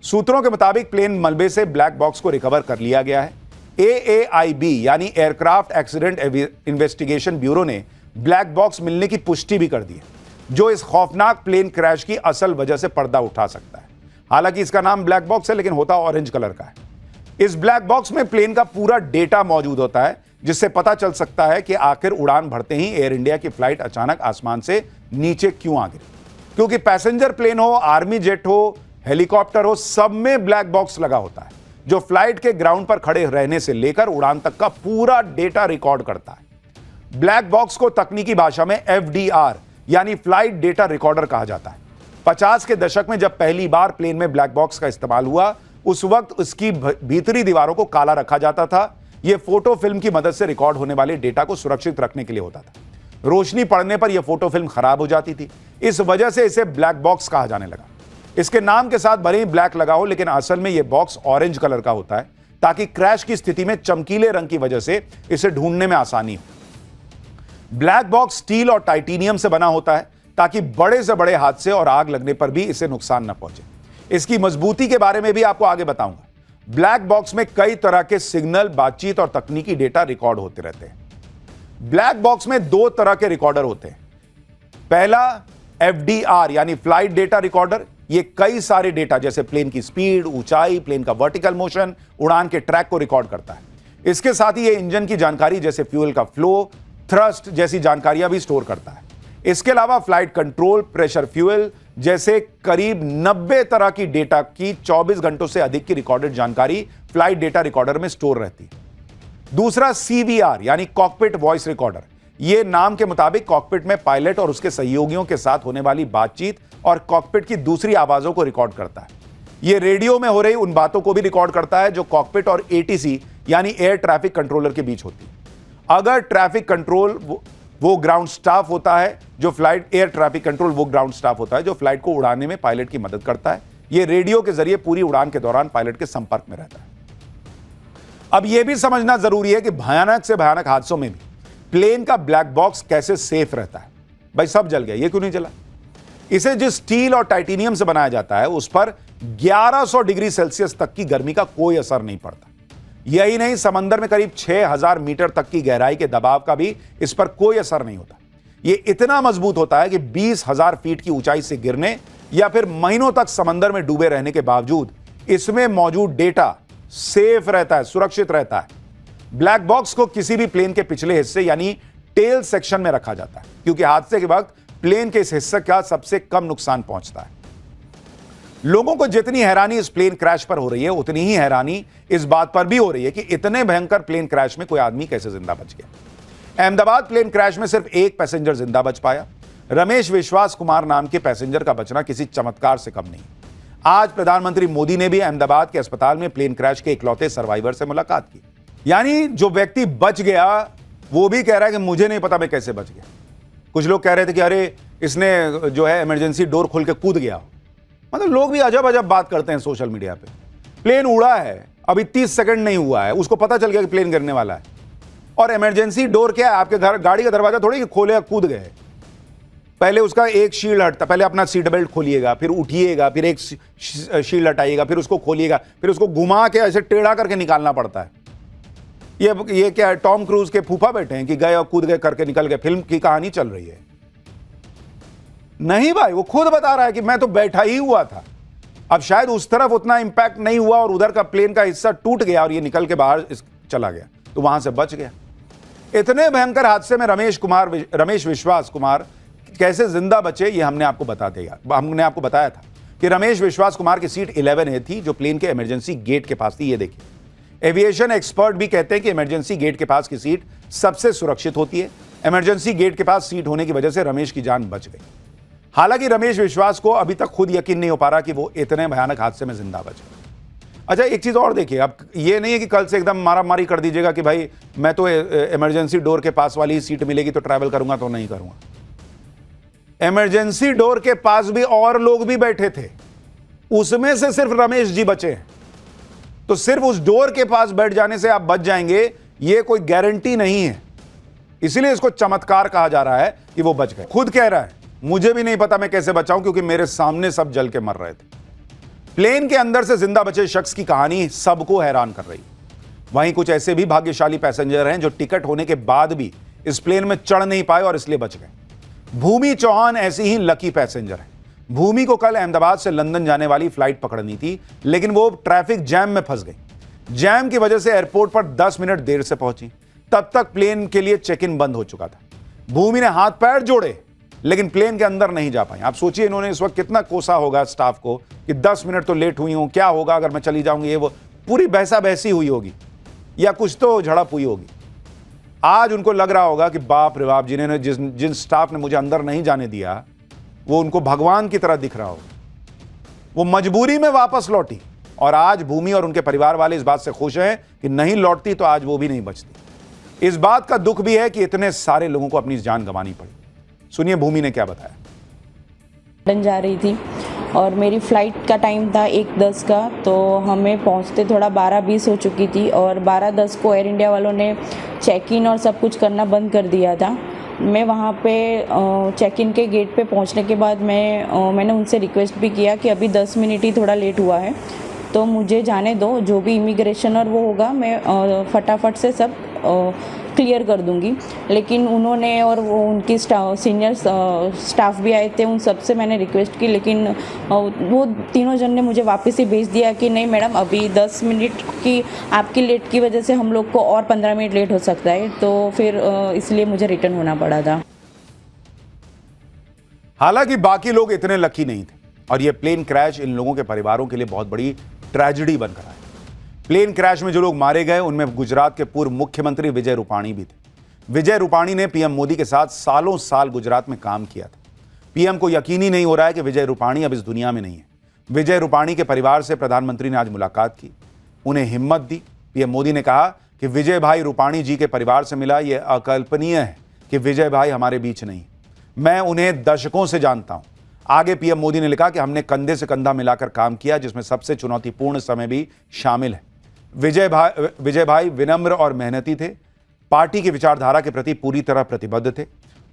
सूत्रों के मुताबिक प्लेन मलबे से ब्लैक बॉक्स को रिकवर कर लिया गया है। AAIB यानी एयरक्राफ्ट एक्सीडेंट इन्वेस्टिगेशन ब्यूरो ने ब्लैक बॉक्स मिलने की पुष्टि भी कर दी है, जो इस खौफनाक प्लेन क्रैश की असल वजह से पर्दा उठा सकता है। हालांकि इसका नाम ब्लैक बॉक्स है, लेकिन होता ऑरेंज कलर का है। इस ब्लैक बॉक्स में प्लेन का पूरा डेटा मौजूद होता है, जिससे पता चल सकता है कि आखिर उड़ान भरते ही एयर इंडिया की फ्लाइट अचानक आसमान से नीचे क्यों आ गिरी। क्योंकि पैसेंजर प्लेन हो, आर्मी जेट हो, हेलीकॉप्टर हो, सब में ब्लैक बॉक्स लगा होता है, जो फ्लाइट के ग्राउंड पर खड़े रहने से लेकर उड़ान तक का पूरा डेटा रिकॉर्ड करता है। ब्लैक बॉक्स को तकनीकी भाषा में FDR यानी फ्लाइट डेटा रिकॉर्डर कहा जाता है। 50 के दशक में जब पहली बार प्लेन में ब्लैक बॉक्स का इस्तेमाल हुआ, उस वक्त उसकी भीतरी दीवारों को काला रखा जाता था। यह फोटो फिल्म की मदद से रिकॉर्ड होने वाले डेटा को सुरक्षित रखने के लिए होता था। रोशनी पड़ने पर यह फोटो फिल्म खराब हो जाती थी, इस वजह से इसे ब्लैक बॉक्स कहा जाने लगा। इसके नाम के साथ भले ही ब्लैक लगा हो, लेकिन असल में यह बॉक्स ऑरेंज कलर का होता है, ताकि क्रैश की स्थिति में चमकीले रंग की वजह से इसे ढूंढने में आसानी हो। ब्लैक बॉक्स स्टील और टाइटेनियम से बना होता है, ताकि बड़े से बड़े हादसे और आग लगने पर भी इसे नुकसान न पहुंचे। इसकी मजबूती के बारे में भी आपको आगे बताऊंगा। ब्लैक बॉक्स में कई तरह के सिग्नल, बातचीत और तकनीकी डेटा रिकॉर्ड होते रहते हैं। ब्लैक बॉक्स में दो तरह के रिकॉर्डर होते हैं। पहला FDR यानी फ्लाइट डेटा रिकॉर्डर। ये कई सारे डेटा जैसे प्लेन की स्पीड, ऊंचाई, प्लेन का वर्टिकल मोशन, उड़ान के ट्रैक को रिकॉर्ड करता है। इसके साथ ही ये इंजन की जानकारी जैसे फ्यूल का फ्लो, थ्रस्ट जैसी जानकारियां भी स्टोर करता है। इसके अलावा फ्लाइट कंट्रोल, प्रेशर, फ्यूल जैसे करीब 90 तरह की डेटा की 24 घंटों से अधिक की रिकॉर्डेड जानकारी फ्लाइट डेटा रिकॉर्डर में स्टोर रहती है। दूसरा CVR यानी कॉकपिट वॉइस रिकॉर्डर। यह नाम के मुताबिक कॉकपिट में पायलट और उसके सहयोगियों के साथ होने वाली बातचीत और कॉकपिट की दूसरी आवाजों को रिकॉर्ड करता है। यह रेडियो में हो रही उन बातों को भी रिकॉर्ड करता है जो कॉकपिट और ATC यानी एयर ट्रैफिक कंट्रोलर के बीच होती है। अगर ट्रैफिक कंट्रोल वो ग्राउंड स्टाफ होता है जो फ्लाइट एयर ट्रैफिक कंट्रोल वो ग्राउंड स्टाफ होता है जो फ्लाइट को उड़ाने में पायलट की मदद करता है। यह रेडियो के जरिए पूरी उड़ान के दौरान पायलट के संपर्क में रहता है। अब यह भी समझना जरूरी है कि भयानक से भयानक हादसों में भी प्लेन का ब्लैक बॉक्स कैसे सेफ रहता है। भाई सब जल गया, ये क्यों नहीं जला? इसे जिस स्टील और टाइटेनियम से बनाया जाता है उस पर 1100 डिग्री सेल्सियस तक की गर्मी का कोई असर नहीं पड़ता। यही नहीं, समंदर में करीब 6000 मीटर तक की गहराई के दबाव का भी इस पर कोई असर नहीं होता। यह इतना मजबूत होता है कि 20,000 फीट की ऊंचाई से गिरने या फिर महीनों तक समंदर में डूबे रहने के बावजूद इसमें मौजूद डेटा सेफ रहता है, सुरक्षित रहता है। ब्लैक बॉक्स को किसी भी प्लेन के पिछले हिस्से यानी टेल सेक्शन में रखा जाता है, क्योंकि हादसे के वक्त प्लेन के इस हिस्से का सबसे कम नुकसान पहुंचता है। लोगों को जितनी हैरानी इस प्लेन क्रैश पर हो रही है, उतनी ही हैरानी इस बात पर भी हो रही है कि इतने भयंकर प्लेन क्रैश में कोई आदमी कैसे जिंदा बच गया। अहमदाबाद प्लेन क्रैश में सिर्फ एक पैसेंजर जिंदा बच पाया। रमेश विश्वास कुमार नाम के पैसेंजर का बचना किसी चमत्कार से कम नहीं। आज प्रधानमंत्री मोदी ने भी अहमदाबाद के अस्पताल में प्लेन क्रैश के इकलौते सर्वाइवर से मुलाकात की। यानी जो व्यक्ति बच गया वो भी कह रहा है कि मुझे नहीं पता मैं कैसे बच गया। कुछ लोग कह रहे थे कि अरे इसने जो है इमरजेंसी डोर खोल के कूद गया। मतलब लोग भी अजब अजब बात करते हैं सोशल मीडिया पे। प्लेन उड़ा है, अभी 30 सेकंड नहीं हुआ है, उसको पता चल गया कि प्लेन गिरने वाला है। और इमरजेंसी डोर क्या है? आपके घर गाड़ी का दरवाजा थोड़ी कि खोले कूद गए। पहले उसका एक शील्ड हटता, पहले अपना सीट बेल्ट खोलिएगा, फिर उठिएगा, फिर एक शील्ड हटाइएगा, फिर उसको खोलिएगा, फिर उसको घुमा के ऐसे टेढ़ा करके निकालना पड़ता है। ये क्या है, टॉम क्रूज के फूफा बैठे हैं कि गए और कूद गए करके निकल गए? फिल्म की कहानी चल रही है? नहीं भाई, वो खुद बता रहा है कि मैं तो बैठा ही हुआ था। अब शायद उस तरफ उतना इंपैक्ट नहीं हुआ और उधर का प्लेन का हिस्सा टूट गया और ये निकल के बाहर चला गया, तो वहां से बच गया। इतने भयंकर हादसे में रमेश विश्वास कुमार कैसे जिंदा बचे, ये हमने आपको बताया था कि रमेश विश्वास कुमार की सीट 11A थी, जो प्लेन के इमरजेंसी गेट के पास थी। ये देखिए, एविएशन एक्सपर्ट भी कहते हैं कि इमरजेंसी गेट के पास की सीट सबसे सुरक्षित होती है। इमरजेंसी गेट के पास सीट होने की वजह से रमेश की जान बच गई। हालांकि रमेश विश्वास को अभी तक खुद यकीन नहीं हो पा रहा कि वो इतने भयानक हादसे में जिंदा बच गए। अच्छा, एक चीज और देखिए, अब ये नहीं है कि कल से एकदम मारामारी कर दीजिएगा कि भाई मैं तो इमरजेंसी डोर के पास वाली सीट मिलेगी तो ट्रैवल करूंगा, तो नहीं करूंगा। इमरजेंसी डोर के पास भी और लोग भी बैठे थे, उसमें से सिर्फ रमेश जी बचे हैं। तो सिर्फ उस डोर के पास बैठ जाने से आप बच जाएंगे, ये कोई गारंटी नहीं है। इसीलिए इसको चमत्कार कहा जा रहा है कि वो बच गए। खुद कह रहा है, मुझे भी नहीं पता मैं कैसे बचाऊं, क्योंकि मेरे सामने सब जल के मर रहे थे। प्लेन के अंदर से जिंदा बचे शख्स की कहानी सबको हैरान कर रही। वहीं कुछ ऐसे भी भाग्यशाली पैसेंजर हैं जो टिकट होने के बाद भी इस प्लेन में चढ़ नहीं पाए और इसलिए बच गए। भूमि चौहान ऐसी ही लकी पैसेंजर है। भूमि को कल अहमदाबाद से लंदन जाने वाली फ्लाइट पकड़नी थी, लेकिन वो ट्रैफिक जैम में फंस गई। जैम की वजह से एयरपोर्ट पर 10 मिनट देर से पहुंची। तब तक प्लेन के लिए चेक इन बंद हो चुका था। भूमि ने हाथ पैर जोड़े लेकिन प्लेन के अंदर नहीं जा पाई। आप सोचिए इन्होंने इस वक्त कितना कोसा होगा स्टाफ को कि 10 मिनट तो लेट हुई हूं, क्या होगा अगर मैं चली जाऊंगी, ये वो पूरी बहसा बहसी हुई होगी या कुछ तो झड़प हुई होगी। आज उनको लग रहा होगा कि बाप रे बाप, जिन्होंने जिन स्टाफ ने मुझे अंदर नहीं जाने दिया वो उनको भगवान की तरह दिख रहा होगा। वो मजबूरी में वापस लौटी और आज भूमि और उनके परिवार वाले इस बात से खुश हैं कि नहीं लौटती तो आज वो भी नहीं बचती। इस बात का दुख भी है कि इतने सारे लोगों को अपनी जान गंवानी पड़ी। सुनिए भूमि ने क्या बताया। लंदन जा रही थी और मेरी फ़्लाइट का टाइम था 1:10 का, तो हमें पहुंचते थोड़ा 12:20 हो चुकी थी और 12:10 को एयर इंडिया वालों ने चेक इन और सब कुछ करना बंद कर दिया था। मैं वहाँ पे चेक इन के गेट पे पहुँचने के बाद मैंने उनसे रिक्वेस्ट भी किया कि अभी 10 मिनट ही थोड़ा लेट हुआ है तो मुझे जाने दो, जो भी इमिग्रेशन और वो होगा मैं फटाफट से सब क्लियर कर दूंगी। लेकिन उन्होंने और वो उनकी सीनियर स्टाफ भी आए थे, उन सब से मैंने रिक्वेस्ट की, लेकिन वो तीनों जन ने मुझे वापस ही भेज दिया कि नहीं मैडम, अभी 10 मिनट की आपकी लेट की वजह से हम लोग को और 15 मिनट लेट हो सकता है, तो फिर इसलिए मुझे रिटर्न होना पड़ा था। हालांकि बाकी लोग इतने लकी नहीं थे और यह प्लेन क्रैश इन लोगों के परिवारों के लिए बहुत बड़ी ट्रेजेडी बनकर आया। प्लेन क्रैश में जो लोग मारे गए उनमें गुजरात के पूर्व मुख्यमंत्री विजय रूपाणी भी थे। विजय रूपाणी ने पीएम मोदी के साथ सालों साल गुजरात में काम किया था। पीएम को यकीन ही नहीं हो रहा है कि विजय रूपाणी अब इस दुनिया में नहीं है। विजय रूपाणी के परिवार से प्रधानमंत्री ने आज मुलाकात की, उन्हें हिम्मत दी। पीएम मोदी ने कहा कि विजय भाई रूपाणी जी के परिवार से मिला, यह अकल्पनीय है कि विजय भाई हमारे बीच नहीं, मैं उन्हें दशकों से जानता हूं। आगे पीएम मोदी ने लिखा कि हमने कंधे से कंधा मिलाकर काम किया, जिसमें सबसे चुनौतीपूर्ण समय भी शामिल है। विजय भाई विनम्र और मेहनती थे, पार्टी की विचारधारा के प्रति पूरी तरह प्रतिबद्ध थे।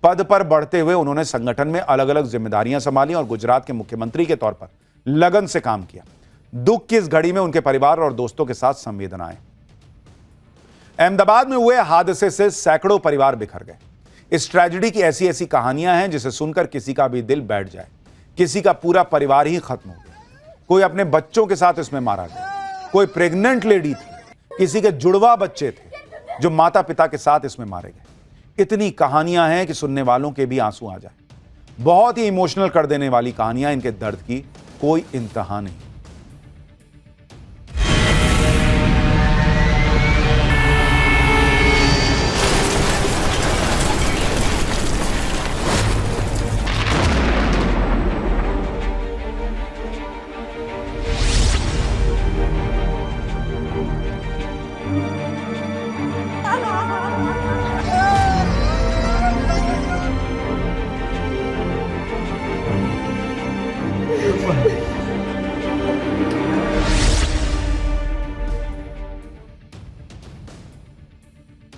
पद पर बढ़ते हुए उन्होंने संगठन में अलग अलग जिम्मेदारियां संभाली और गुजरात के मुख्यमंत्री के तौर पर लगन से काम किया। दुख की इस घड़ी में उनके परिवार और दोस्तों के साथ संवेदनाएं। अहमदाबाद में हुए हादसे से सैकड़ों परिवार बिखर गए। इस ट्रेजेडी की ऐसी ऐसी कहानियां हैं जिसे सुनकर किसी का भी दिल बैठ जाए। किसी का पूरा परिवार ही खत्म हो गया, कोई अपने बच्चों के साथ इसमें मारा गया, कोई प्रेग्नेंट लेडी थी, किसी के जुड़वा बच्चे थे जो माता पिता के साथ इसमें मारे गए। इतनी कहानियां हैं कि सुनने वालों के भी आंसू आ जाए। बहुत ही इमोशनल कर देने वाली कहानियां, इनके दर्द की कोई इंतहा नहीं।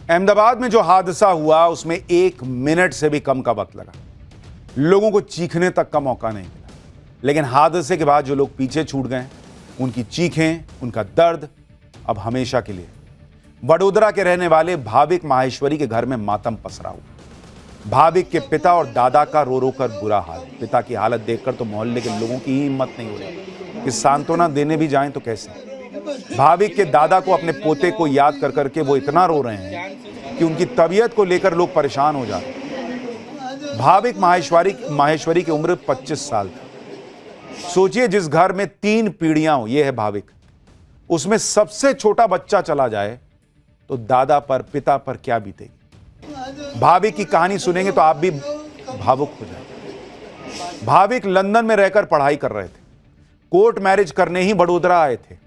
अहमदाबाद में जो हादसा हुआ उसमें 1 मिनट से भी कम का वक्त लगा। लोगों को चीखने तक का मौका नहीं मिला। लेकिन हादसे के बाद जो लोग पीछे छूट गए, उनकी चीखें, उनका दर्द अब हमेशा के लिए। वडोदरा के रहने वाले भाविक माहेश्वरी के घर में मातम पसरा हुआ। भाविक के पिता और दादा का रो रो कर बुरा हाल। पिता की हालत देखकर तो मोहल्ले के लोगों की ही हिम्मत नहीं हो रही कि सांत्वना देने भी जाएं तो कैसे। भाविक के दादा को अपने पोते को याद कर करके वो इतना रो रहे हैं कि उनकी तबीयत को लेकर लोग परेशान हो जाते हैं। भाविक माहेश्वरी की उम्र 25 साल थी। सोचिए जिस घर में 3 पीढ़ियां हो, ये है भाविक, उसमें सबसे छोटा बच्चा चला जाए तो दादा पर, पिता पर क्या बीतेगी। भाविक की कहानी सुनेंगे तो आप भी भावुक हो जाएंगे। भाविक लंदन में रहकर पढ़ाई कर रहे थे। कोर्ट मैरिज करने ही वडोदरा आए थे।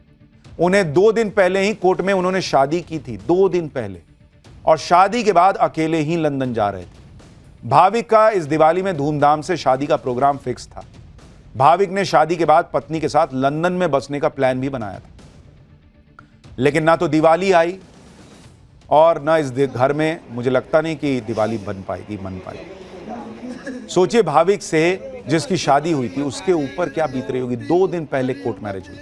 उन्हें 2 दिन पहले ही कोर्ट में उन्होंने शादी की थी, 2 दिन पहले, और शादी के बाद अकेले ही लंदन जा रहे थे। भाविक का इस दिवाली में धूमधाम से शादी का प्रोग्राम फिक्स था। भाविक ने शादी के बाद पत्नी के साथ लंदन में बसने का प्लान भी बनाया था। लेकिन ना तो दिवाली आई और ना इस घर में मुझे लगता नहीं कि दिवाली बन पाएगी। सोचिए भाविक से जिसकी शादी हुई थी उसके ऊपर क्या बीत रही होगी। 2 दिन पहले कोर्ट मैरिज हुई।